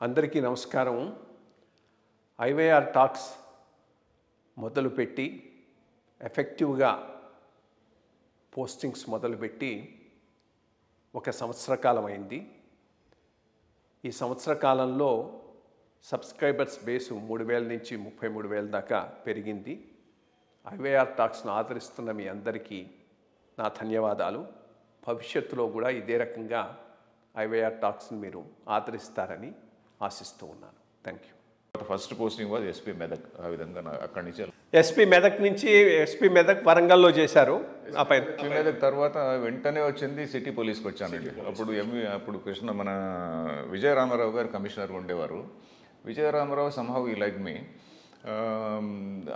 అందరికీ నమస్కారం. IYR talks మొదలుపెట్టి ఎఫెక్టివ్గా పోస్టింగ్స్ మొదలుపెట్టి ఒక సంవత్సర కాలం అయింది. ఈ సంవత్సర కాలంలో సబ్స్క్రైబర్స్ బేసు 3,000 నుంచి 33,000 దాకా పెరిగింది. ఐవైఆర్ టాక్స్ను ఆదరిస్తున్న మీ అందరికీ నా ధన్యవాదాలు. భవిష్యత్తులో కూడా ఇదే రకంగా ఐవైఆర్ టాక్స్ని మీరు ఆదరిస్తారని ఆశిస్తూ ఉన్నాను. Thank you. First posting was SP Medak. ఆ విధంగా అక్కడి నుంచి ఎస్పీ మెదక్ నుంచి ఎస్పీ మెదక్ వరంగల్లో చేశారు. ఆ పైన ఎస్పీ మెదక్ తర్వాత వెంటనే వచ్చింది సిటీ పోలీస్కి వచ్చానండి. అప్పుడు మన విజయరామారావు గారు కమిషనర్ ఉండేవారు. విజయరామారావు సమ్హౌ ఈ like me.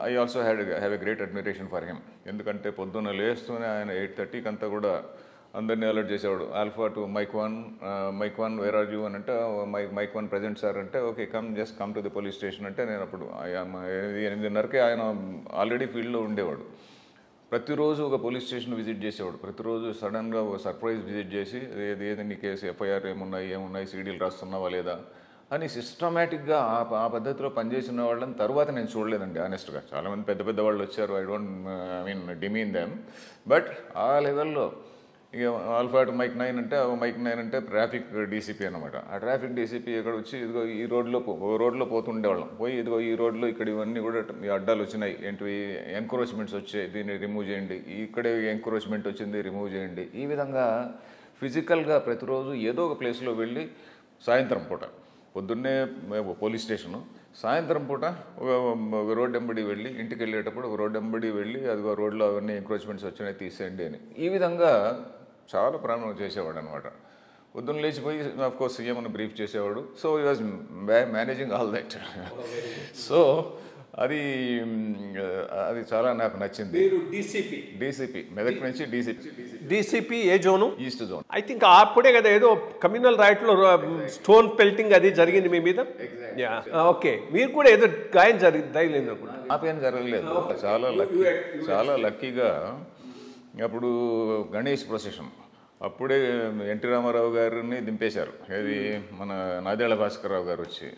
I also have a great admiration for him. ఎందుకంటే పొద్దున్న లేస్తూనే ఆయన 8:30కి అంతా కూడా అందరినీ అలర్ట్ చేసేవాడు. Alpha to Mike one where are you అని అంటే మైక్ 1 ప్రజెంట్ సార్ అంటే okay just come to the police station అంటే నేను అప్పుడు 8:30కే ఆయన ఆల్రెడీ ఫీల్డ్లో ఉండేవాడు. ప్రతిరోజు ఒక పోలీస్ స్టేషన్ విజిట్ చేసేవాడు. ప్రతిరోజు సడన్గా ఒక సర్ప్రైజ్ విజిట్ చేసి ఏది నీ కేసు, ఎఫ్ఐఆర్ ఏమున్నాయి, సీడీలు రాస్తున్నావా లేదా అని సిస్టమేటిక్గా ఆ పద్ధతిలో పనిచేసిన వాళ్ళని తర్వాత నేను చూడలేదండి ఆనెస్ట్గా. చాలామంది పెద్ద వాళ్ళు వచ్చారు. I mean demean them. But ఆ లెవెల్లో ఇక ఆల్ఫా టు మైక్ 9 అంటే ట్రాఫిక్ డీసీపీ అనమాట. ఆ ట్రాఫిక్ డీసీపీ ఇక్కడ వచ్చి ఇదిగో ఈ రోడ్లో పోతుండేవాళ్ళం. పోయి ఇదిగో ఈ రోడ్లో ఇక్కడ ఇవన్నీ కూడా ఈ అడ్డాలు వచ్చినాయి, ఏంటివి ఎంక్రోచ్మెంట్స్ వచ్చాయి, దీన్ని రిమూవ్ చేయండి, ఇక్కడే ఎంక్రోచ్మెంట్ వచ్చింది రిమూవ్ చేయండి. ఈ విధంగా ఫిజికల్గా ప్రతిరోజు ఏదో ఒక ప్లేస్లో వెళ్ళి సాయంత్రం పూట, పొద్దున్నే పోలీస్ స్టేషను, సాయంత్రం పూట ఒక రోడ్డు ఎంబడి వెళ్ళి ఇంటికి వెళ్ళేటప్పుడు ఒక రోడ్డు ఎంబడి వెళ్ళి అదిగో రోడ్లో అవన్నీ ఎంక్రోచ్మెంట్స్ వచ్చినాయి తీసేయండి అని ఈ విధంగా చాలా ప్రాణం చేసేవాడు అనమాట. పొద్దున్న లేచిపోయి ఆఫ్కోర్స్ సీఎం అని బ్రీఫ్ చేసేవాడు. సో ఈ was managing all that. So అది చాలా నాకు నచ్చింది. డీసీపీ మెదక్ నుంచి DCP A zone? East zone. I think అప్పుడే కదా ఏదో కమ్యూనల్ రైట్లో స్టోన్ పెల్టింగ్ అది జరిగింది మీ మీద. ఓకే, మీరు కూడా ఏదో గాయం తగిలింది అనుకుంటా. నాకేం జరగలేదు. చాలా లక్కీగా అప్పుడు గణేష్ ప్రొసెషన్ అప్పుడే ఎన్టీ రామారావు గారిని దింపేశారు. ఏది మన నాదేళ్ల భాస్కర్రావు గారు వచ్చి